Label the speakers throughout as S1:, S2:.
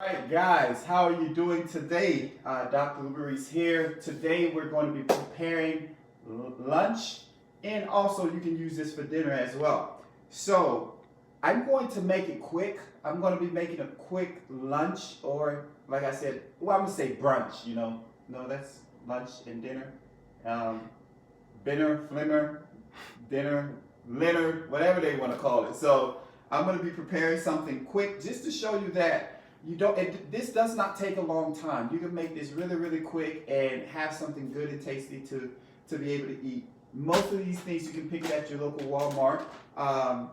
S1: Alright guys, how are you doing today? Dr. Luis here. Today we're going to be preparing lunch, and also you can use this for dinner as well. So I'm going to make it quick. I'm going to be making a quick lunch, or like I said, well, I'm going to say brunch, No, that's lunch and dinner. Dinner, flimmer, dinner, Leonard, whatever they want to call it. So I'm going to be preparing something quick just to show you that this does not take a long time. You can make this really, really quick and have something good and tasty to be able to eat. Most of these things you can pick it at your local Walmart,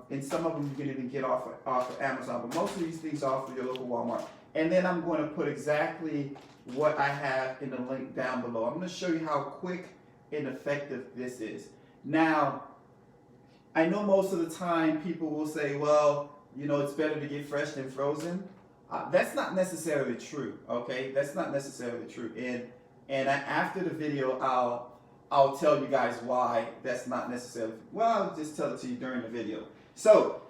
S1: and some of them you can even get off of Amazon. But most of these things are off of your local Walmart. And then I'm going to put exactly what I have in the link down below. I'm going to show you how quick and effective this is. Now, I know most of the time people will say, well, it's better to get fresh than frozen. That's not necessarily true, okay? That's not necessarily true. After the video, I'll tell you guys why that's not necessarily. Well, I'll just tell it to you during the video. So,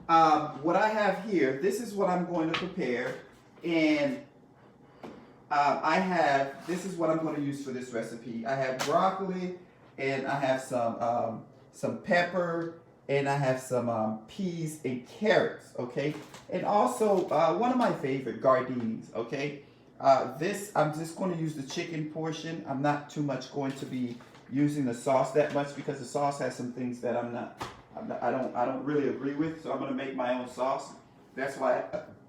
S1: what I have here, this is what I'm going to prepare, and this is what I'm going to use for this recipe. I have broccoli, and I have some pepper, and I have some peas and carrots, okay? And also, one of my favorite, gardenis, okay? I'm just going to use the chicken portion. I'm not too much going to be using the sauce that much because the sauce has some things that I don't really agree with. So I'm going to make my own sauce. That's why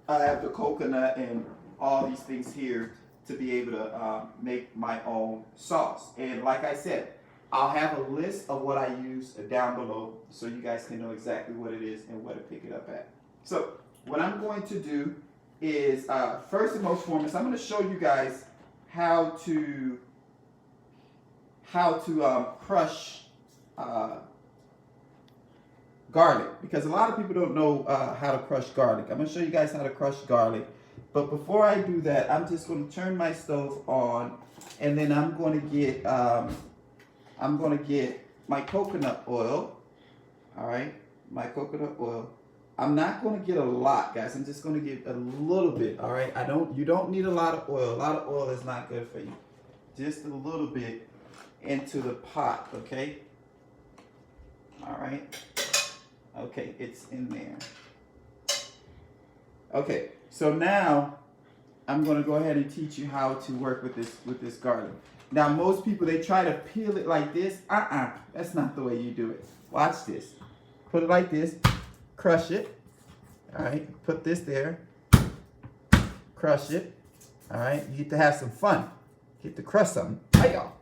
S1: I have the coconut and all these things here to be able to make my own sauce. And like I said, I'll have a list of what I use down below so you guys can know exactly what it is and where to pick it up at. So what I'm going to do is, first and most foremost, I'm going to show you guys how to crush garlic, because a lot of people don't know how to crush garlic. I'm going to show you guys how to crush garlic. But before I do that, I'm just going to turn my stove on, and then I'm going to get my coconut oil. All right, my coconut oil. I'm not going to get a lot, guys. I'm just going to get a little bit. All right, you don't need a lot of oil. A lot of oil is not good for you. Just a little bit into the pot, okay? All right. Okay, it's in there. Okay, so now I'm going to go ahead and teach you how to work with this garlic. Now, most people, they try to peel it like this. That's not the way you do it. Watch this. Put it like this. Crush it. All right. Put this there. Crush it. All right. You get to have some fun. Get to crush something. Hi-y'all.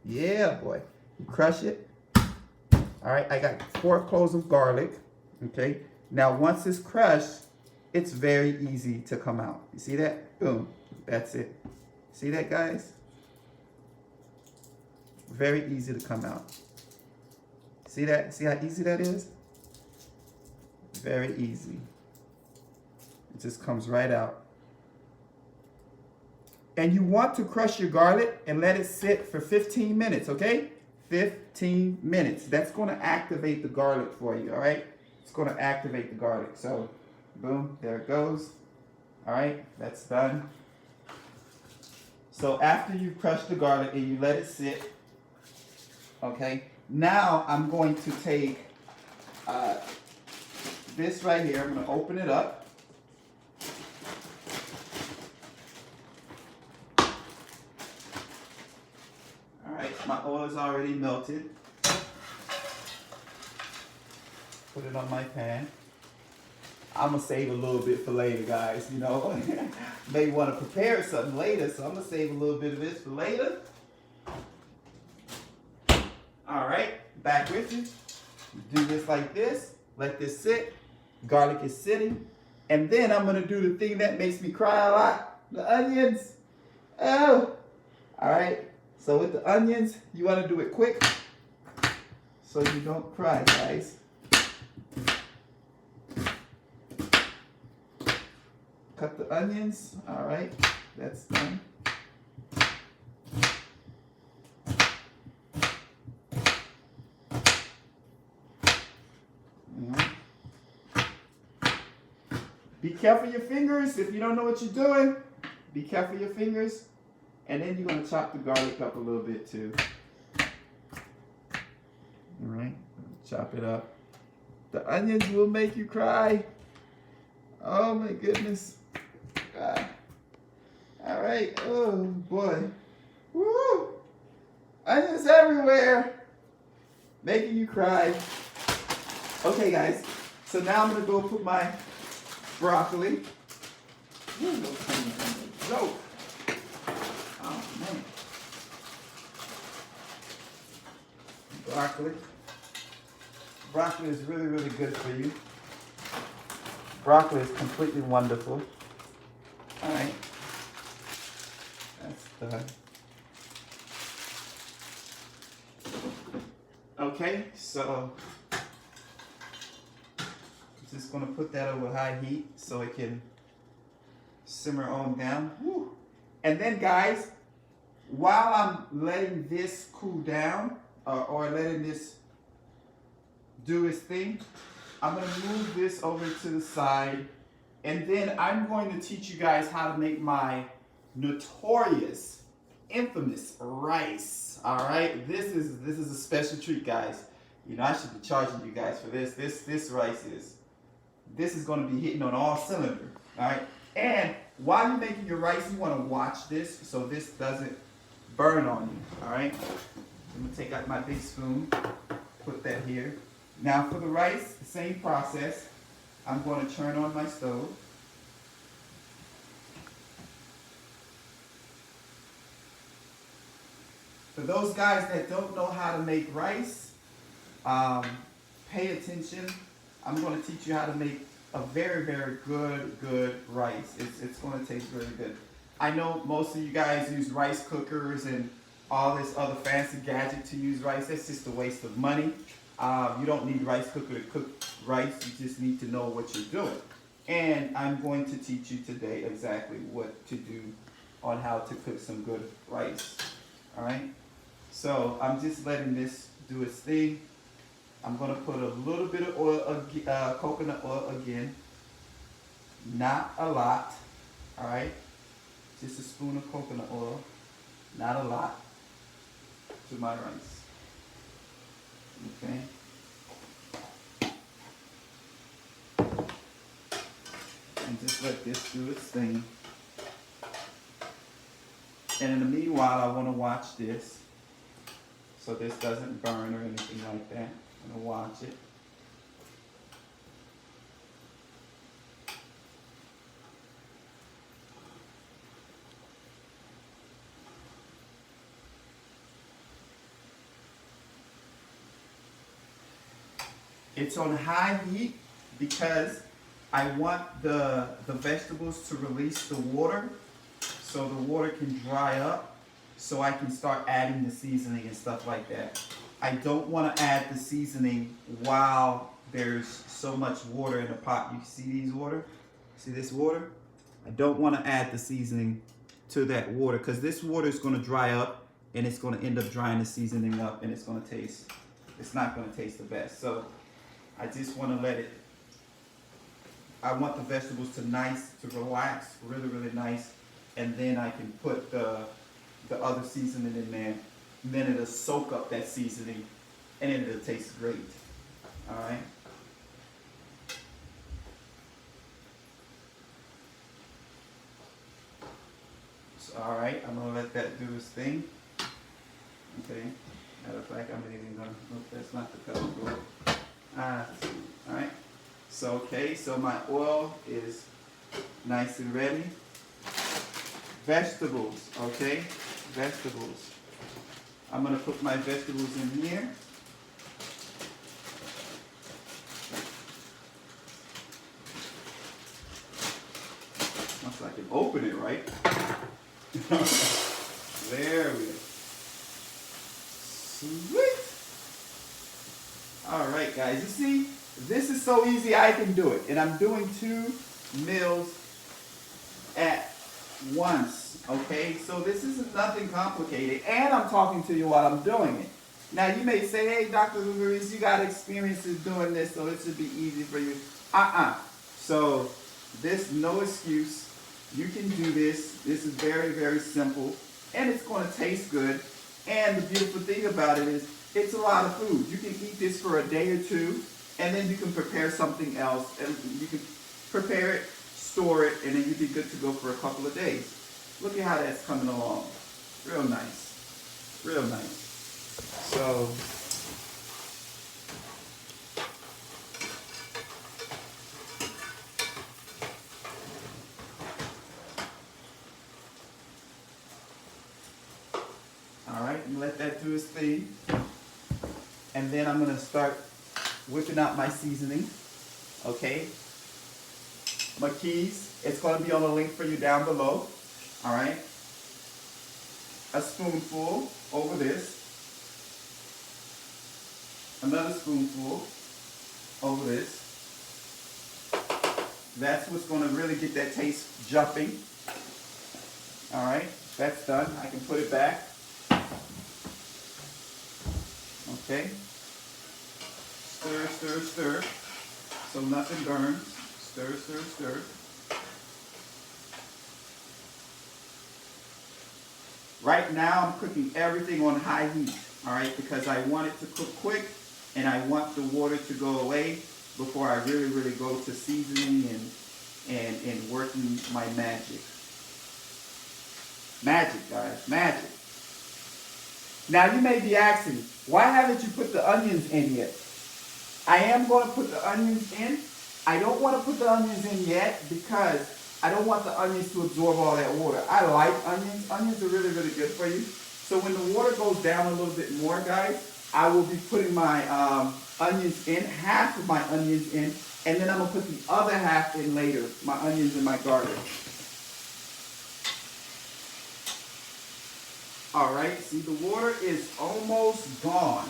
S1: Yeah, boy. You crush it. All right. I got 4 cloves of garlic. Okay. Now, once it's crushed, it's very easy to come out. You see that? Boom. That's it. See that, guys? Very easy to come out. See that? See how easy that is? Very easy. It just comes right out. And you want to crush your garlic and let it sit for 15 minutes, okay? 15 minutes. That's going to activate the garlic for you, all right? It's going to activate the garlic. So, boom, there it goes. All right, that's done. So after you crush the garlic and you let it sit, okay, now I'm going to take this right here. I'm going to open it up. All right, my oil is already melted. Put it on my pan. I'm going to save a little bit for later, guys. Maybe want to prepare something later, so I'm going to save a little bit of this for later. All right, back with you. Do this like this. Let this sit. Garlic is sitting. And then I'm going to do the thing that makes me cry a lot. The onions. Oh. All right. So with the onions, you want to do it quick so you don't cry, guys. Cut the onions. All right. That's done. Be careful of your fingers. If you don't know what you're doing, be careful of your fingers. And then you're going to chop the garlic up a little bit too. All right, chop it up. The onions will make you cry. Oh my goodness. Ah. All right, oh boy. Woo! Onions everywhere. Making you cry. Okay guys, so now I'm gonna go put my broccoli. Go. Oh man. Broccoli. Broccoli is really, really good for you. Broccoli is completely wonderful. All right. That's done. Okay, so I'm just gonna put that over high heat so it can simmer on down. Woo. And then guys, while I'm letting this cool down, or letting this do its thing, I'm gonna move this over to the side, and then I'm going to teach you guys how to make my notorious, infamous rice. All right, this is a special treat, guys. You know, I should be charging you guys for this. This rice is going to be hitting on all cylinders. All right, and while you're making your rice, you want to watch this so this doesn't burn on you. All right, I'm gonna take out my big spoon, put that here. Now for the rice, the same process. I'm going to turn on my stove. For those guys that don't know how to make rice, pay attention. I'm going to teach you how to make a very, very good rice. It's going to taste really good. I know most of you guys use rice cookers and all this other fancy gadget to use rice. That's just a waste of money. You don't need rice cooker to cook rice. You just need to know what you're doing. And I'm going to teach you today exactly what to do on how to cook some good rice. All right. So I'm just letting this do its thing. I'm going to put a little bit of oil, coconut oil again. Not a lot. All right. Just a spoon of coconut oil. Not a lot. To my rice. Okay. And just let this do its thing. And in the meanwhile, I want to watch this so this doesn't burn or anything like that. I'm going to watch it. It's on high heat because I want the vegetables to release the water so the water can dry up so I can start adding the seasoning and stuff like that. I don't want to add the seasoning while there's so much water in the pot. You see these water? See this water? I don't want to add the seasoning to that water because this water is going to dry up and it's going to end up drying the seasoning up and it's not going to taste the best. So I just want to let it, I want the vegetables to relax, really, really nice. And then I can put the other seasoning in there. And then it'll soak up that seasoning and it'll taste great. All right. So, all right, I'm going to let that do its thing. Okay. Matter of fact, I'm even going to, look, that's not the color. All right. So, okay, so my oil is nice and ready. Vegetables, okay? Vegetables. I'm going to put my vegetables in here. Once I can open it, right? There we go. Sweet. All right, guys. You see, this is so easy I can do it. And I'm doing 2 meals at once, okay? So this is nothing complicated, and I'm talking to you while I'm doing it. Now you may say, hey, Dr. Luis, you got experiences doing this, so it should be easy for you. So This, no excuse. You can do this. This is very, very simple. And it's going to taste good. And the beautiful thing about it is it's a lot of food. You can eat this for a day or two, and then you can prepare something else. And you can prepare it, store it, and then you'll be good to go for a couple of days. Look at how that's coming along. Real nice. Real nice. So, all right, and let that do its thing. And then I'm gonna start whipping out my seasoning. Okay. McKee's, it's gonna be on the link for you down below. All right. A spoonful over this. Another spoonful over this. That's what's going to really get that taste jumping. All right, that's done. I can put it back. Okay. Stir, stir, stir. So nothing burns. Stir, stir, stir. Right now I'm cooking everything on high heat. All right, because I want it to cook quick and I want the water to go away before I really go to seasoning and working my magic. Magic, guys, magic. Now you may be asking, why haven't you put the onions in yet? I am going to put the onions in. I don't want to put the onions in yet because I don't want the onions to absorb all that water. I like onions. Onions are really good for you. So when the water goes down a little bit more, guys, I will be putting my onions in, half of my onions in, and then I'm going to put the other half in later, my onions and my garlic. All right, see, the water is almost gone.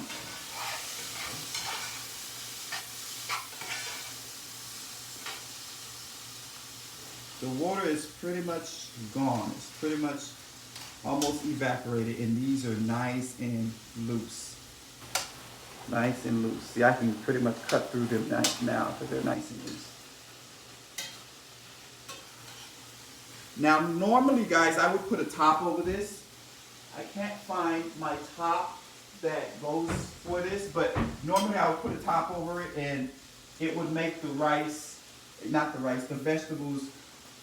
S1: The water is pretty much gone. It's pretty much almost evaporated, and these are nice and loose. Nice and loose. See, I can pretty much cut through them now because they're nice and loose. Now, normally, guys, I would put a top over this. I can't find my top that goes for this, but normally I would put a top over it, and it would make the rice, not the rice, the vegetables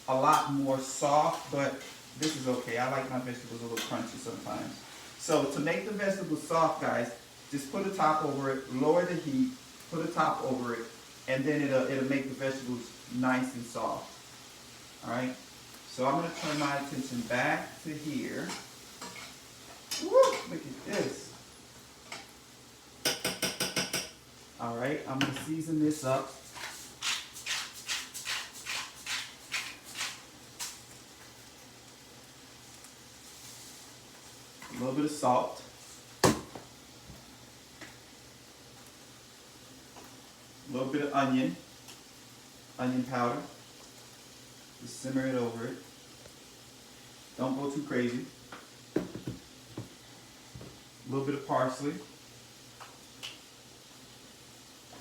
S1: a lot more soft, but this is okay. I like my vegetables a little crunchy sometimes. So to make the vegetables soft, guys, just put a top over it, lower the heat, put a top over it, and then it'll make the vegetables nice and soft. All right. So I'm going to turn my attention back to here. Woo, look at this. All right. I'm going to season this up. A little bit of salt. A little bit of onion powder. Just simmer it over it. Don't go too crazy. A little bit of parsley.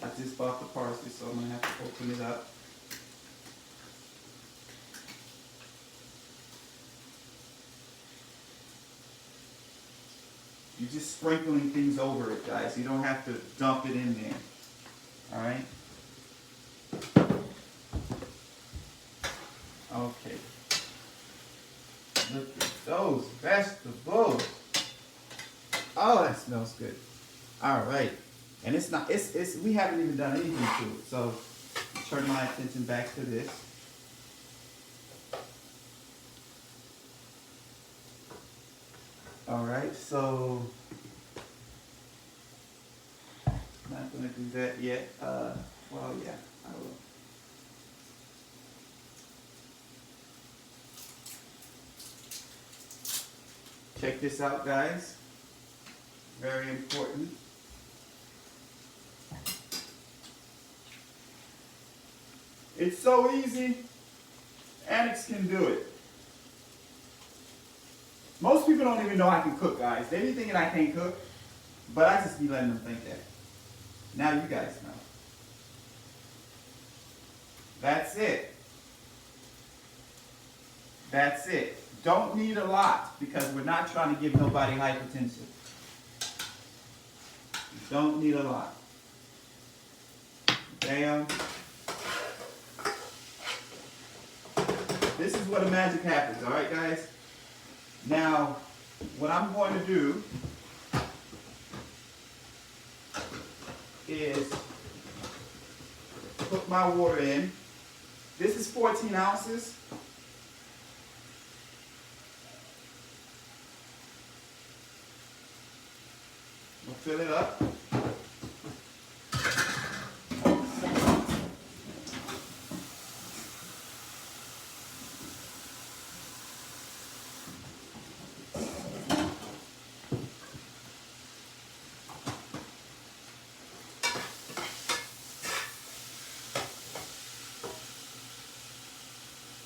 S1: I just bought the parsley, so I'm going to have to open it up. You're just sprinkling things over it, guys. You don't have to dump it in there. All right? Okay. Look at those vegetables. Oh, that smells good. All right. And it's not, we haven't even done anything to it. So turn my attention back to this. All right, so not gonna do that yet. Well, yeah, I will. Check this out, guys. Very important. It's so easy. Annex can do it. Most people don't even know I can cook, guys. They be thinking I can't cook, but I just be letting them think that. Now you guys know. That's it. That's it. Don't need a lot because we're not trying to give nobody hypertension. Don't need a lot. Bam. This is where the magic happens, all right, guys? Now, what I'm going to do is put my water in. This is 14 ounces. We'll fill it up.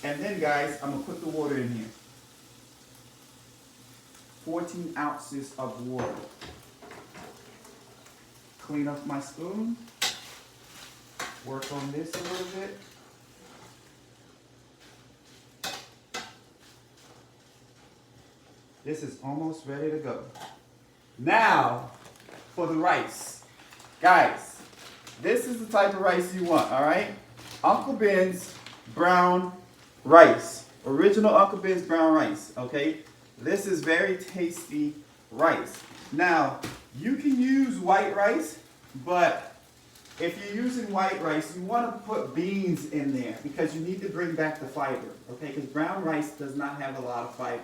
S1: And then, guys, I'm going to put the water in here. 14 ounces of water. Clean up my spoon. Work on this a little bit. This is almost ready to go. Now, for the rice. Guys, this is the type of rice you want, all right? Uncle Ben's brown rice. Original Uncle Ben's brown rice, okay? This is very tasty rice. Now, you can use white rice, but if you're using white rice, you want to put beans in there because you need to bring back the fiber, okay? Because brown rice does not have a lot of fiber.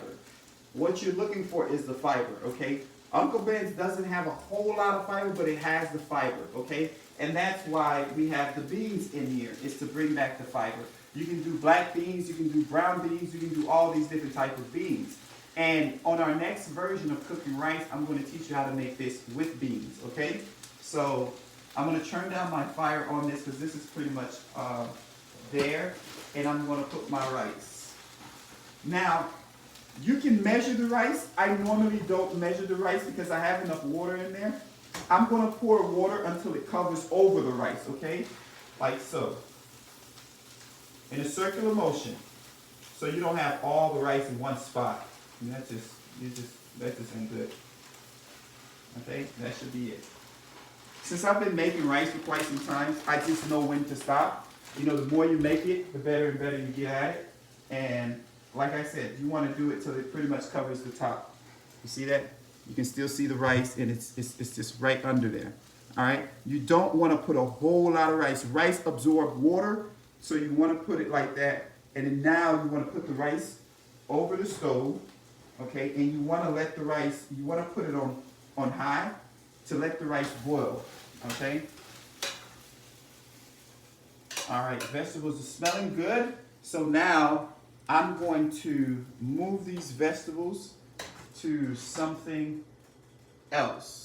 S1: What you're looking for is the fiber, okay? Uncle Ben's doesn't have a whole lot of fiber, but it has the fiber, okay? And that's why we have the beans in here, is to bring back the fiber. You can do black beans, you can do brown beans, you can do all these different types of beans. And on our next version of cooking rice, I'm going to teach you how to make this with beans, okay? So I'm going to turn down my fire on this because this is pretty much there. And I'm going to put my rice. Now, you can measure the rice. I normally don't measure the rice because I have enough water in there. I'm going to pour water until it covers over the rice, okay? Like so. In a circular motion. So you don't have all the rice in one spot. And that just ain't good. Okay, that should be it. Since I've been making rice for quite some time, I just know when to stop. You know, the more you make it, the better and better you get at it. And like I said, you want to do it till it pretty much covers the top. You see that? You can still see the rice, and it's just right under there. All right? You don't want to put a whole lot of rice. Rice absorbs water, so you want to put it like that. And then now you want to put the rice over the stove. Okay, and you want to let the rice, you want to put it on high to let the rice boil, okay? All right, vegetables are smelling good. So now I'm going to move these vegetables to something else.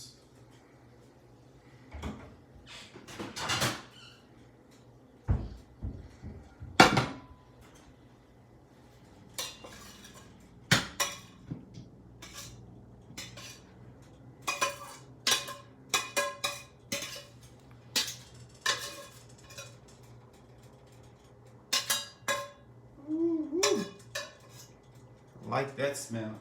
S1: Like that smell.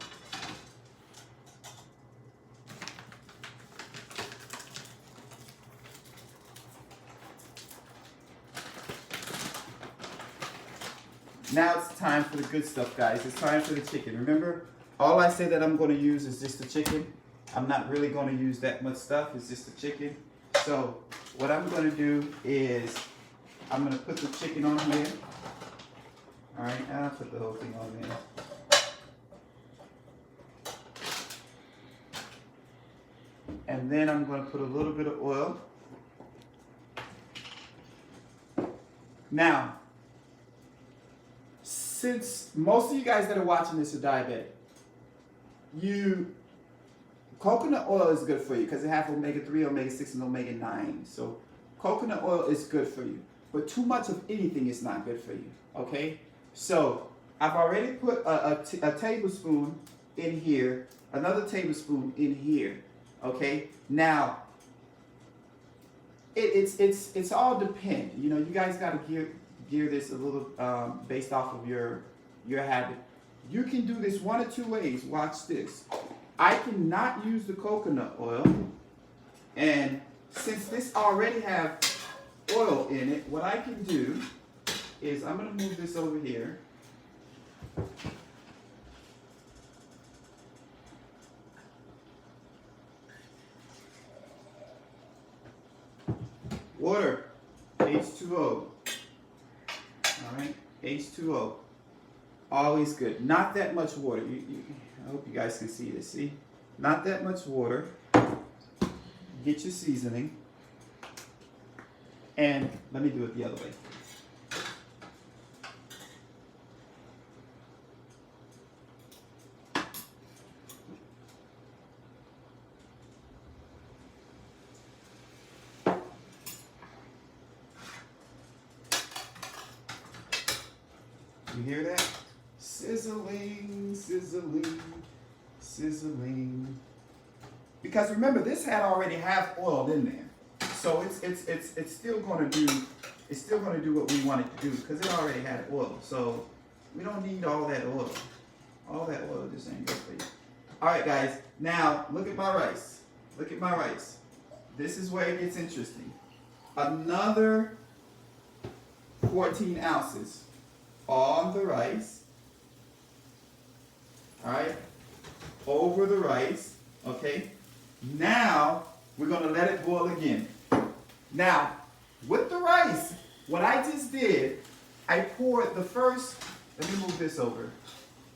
S1: Now it's time for the good stuff, guys. It's time for the chicken. Remember, all I say that I'm going to use is just the chicken. I'm not really going to use that much stuff. It's just the chicken. So what I'm going to do is I'm going to put the chicken on here. All right, I'll put the whole thing on there. And then I'm going to put a little bit of oil. Now, since most of you guys that are watching this are diabetic, coconut oil is good for you because it has omega-3, omega-6, and omega-9. So coconut oil is good for you. But too much of anything is not good for you, okay? So I've already put a tablespoon in here, another tablespoon in here. Okay, now it's all depend. You know, you guys got to gear this a little based off of your habit. you can do this one or two ways. Watch this. I cannot use the coconut oil, and since this already have oil in it, what I can do is I'm going to move this over here. Water, H2O. All right, H2O. Always good. Not that much water. I hope you guys can see this. See? Not that much water. Get your seasoning. And let me do it the other way. You hear that? Sizzling, sizzling, sizzling. Because remember, this had already half oiled in there, so it's still going to do what we want it to do because it already had oil. So we don't need all that oil. All that oil just ain't good for you. All right, guys. Now look at my rice. Look at my rice. This is where it gets interesting. Another 14 ounces on the rice. All right, over the rice. Okay. Now we're gonna let it boil again. Now with the rice, what I just did, I poured the first. Let me move this over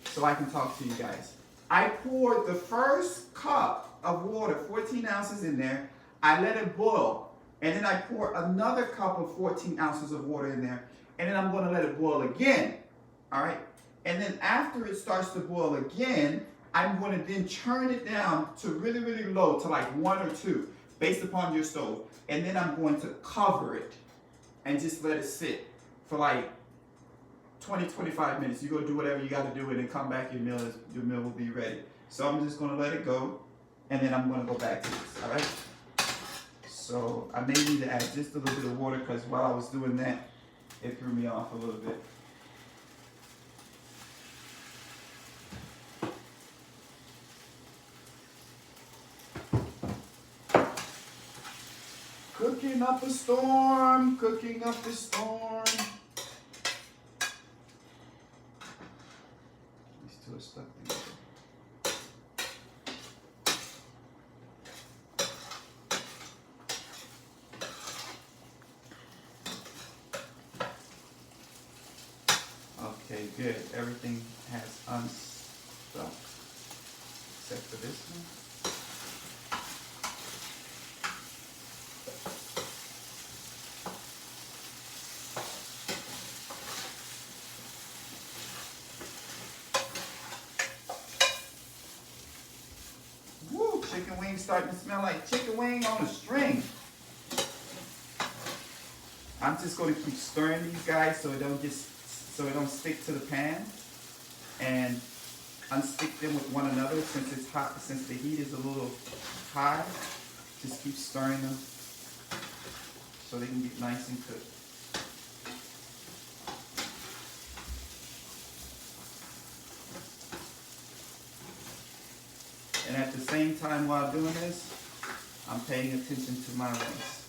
S1: so I can talk to you guys. I poured the first cup of water, 14 ounces in there. I let it boil, and then I pour another cup of 14 ounces of water in there, and then I'm gonna let it boil again. All right. And then after it starts to boil again, I'm going to then turn it down to really, really low, to like 1 or 2, based upon your stove. And then I'm going to cover it and just let it sit for like 20, 25 minutes. You go do whatever you got to do and then come back, your meal will be ready. So I'm just going to let it go, and then I'm going to go back to this, all right? So I may need to add just a little bit of water because while I was doing that, it threw me off a little bit. Cooking up a storm, cooking up a storm. These two are stuck together. Okay, good. Everything has unstuck except for this one. Chicken wings starting to smell like chicken wing on a string. I'm just going to keep stirring these guys so it don't stick to the pan, and unstick them with one another since it's hot. Since the heat is a little high, just keep stirring them so they can get nice and cooked. And at the same time while doing this, I'm paying attention to my rice.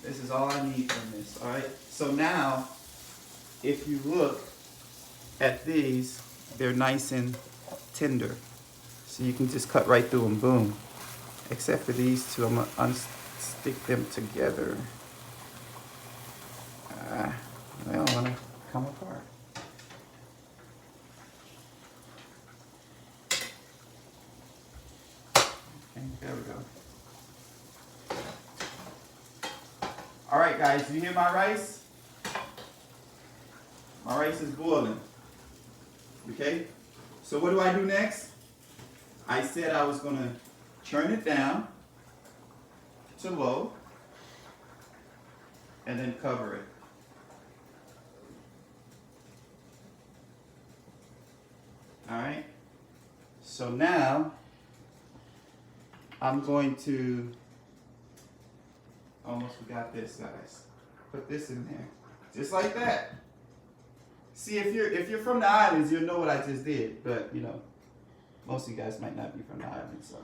S1: This is all I need from this, all right? So now, if you look at these, they're nice and tender. So you can just cut right through them, boom. Except for these two, I'm gonna unstick them together. They don't wanna come apart. There we go. All right, guys, you hear my rice? My rice is boiling. Okay? So what do I do next? I said I was going to turn it down to low and then cover it. All right? So now I'm going to, almost forgot this, guys. Put this in there, just like that. See, if you're from the islands, you'll know what I just did. But you know, most of you guys might not be from the islands, so.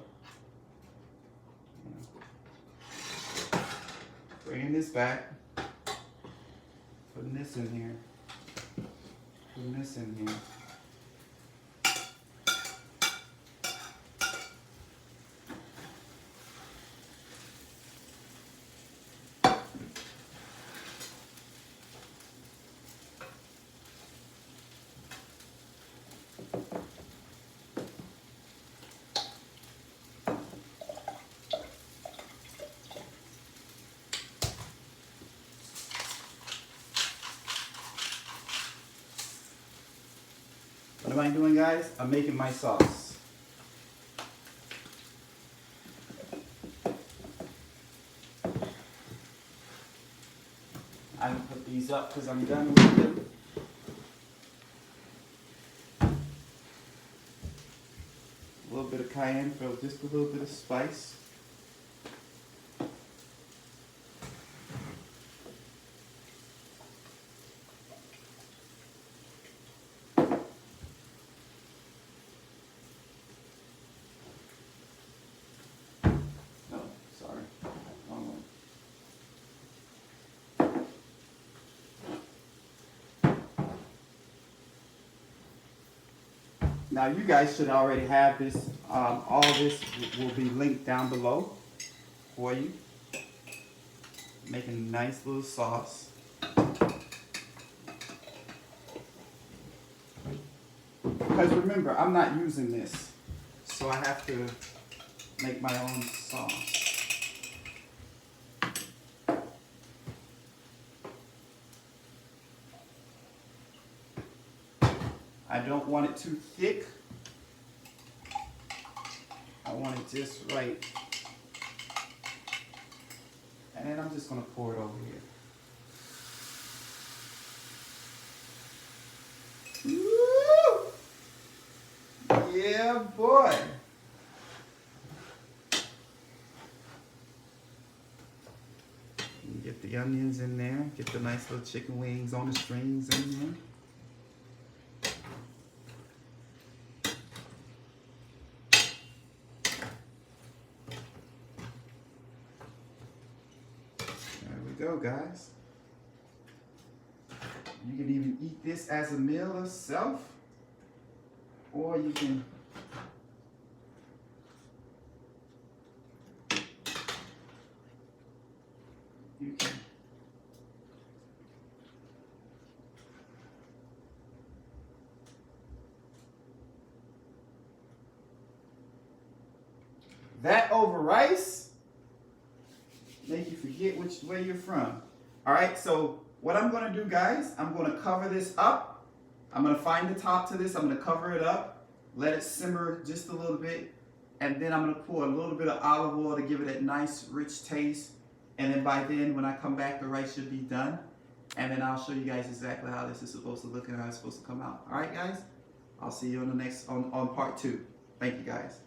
S1: Bringing this back, putting this in here, putting this in here. What am I doing, guys? I'm making my sauce. I'm gonna put these up because I'm done with them. A little bit of cayenne for just a little bit of spice. Now you guys should already have this, all this will be linked down below for you. Making a nice little sauce. Because remember, I'm not using this, so I have to make my own sauce. I don't want it too thick. I want it just right. And then I'm just gonna pour it over here. Woo! Yeah, boy. Get the onions in there. Get the nice little chicken wings on the strings in there. Go, guys. You can even eat this as a meal itself, or you can that over rice. Make you forget where you're from. All right, so what I'm gonna do, guys, I'm gonna cover this up. I'm gonna find the top to this. I'm gonna cover it up, let it simmer just a little bit, and then I'm gonna pour a little bit of olive oil to give it that nice, rich taste. And then by then, when I come back, the rice should be done. And then I'll show you guys exactly how this is supposed to look and how it's supposed to come out. All right, guys? I'll see you on the next, on part 2. Thank you, guys.